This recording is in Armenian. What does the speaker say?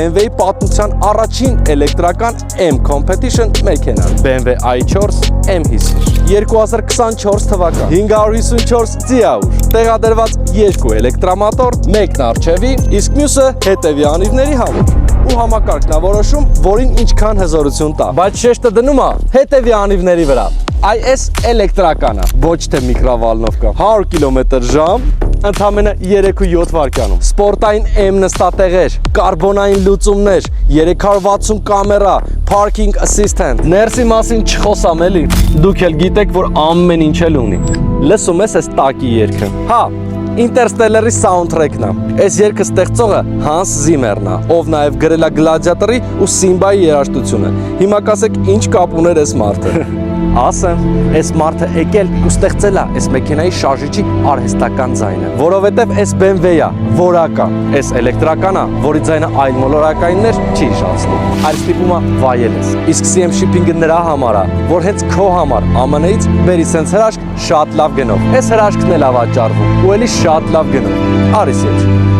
BMW-ի պատմության առաջին էլեկտրական M Competition մեքենան, BMW i4 M50, 2024 թվական, 554 ձիաուր, տեղադրված 2 էլեկտրամոտոր, մեկն առջևի, իսկ մյուսը հետևի անիվների համար ու համակարգնավորոշում, որին ինչքան հզորություն տա, բայց շեշտը դնում է հետևի անիվների վրա։ Այս էլեկտրական է, ոչ թե միկրովալնովկա, 100 կմ/ժ, ընդամենը 3.7 վայրկյանում, սպորտային M նստատեղեր, կարբոնային լուծումներ, 360 կամերա, parking assistant, ներսի մասին չխոսամ էլի, դուք էլ գիտեք, որ ամեն ինչ էլ ունի։ Լսում ես այս տակի երգը։ Հա, Interstellar-ի soundtrack-ն է։ Այս երգը ստեղծողը Hans Zimmer-ն է, ով նաև գրել է Gladiator-ի ու Simba-ի երաժշտությունը։ Հիմա կասեք, ինչ կապ ուներ այս մարդը։ Ասեմ, այս մարդը եկել ու ստեղծել է այս մեքենայի շարժիչի արհեստական ձայնը, որովհետև այս BMW-ը որակ է, այս էլեկտրական է, որի ձայնը այլ մոլորակայիններ չի հիշացնում։ Այս տիպումը վայել ես։ Իսկ CM Shipping-ը նրա համար է, որ հենց քո համար ԱՄՆ-ից բերի սենց հրաշք շատ լավ գնով։ Այս հրաշքն էլ է վաճառվում ու էլի շատ լավ գնով։ Արի սեջ։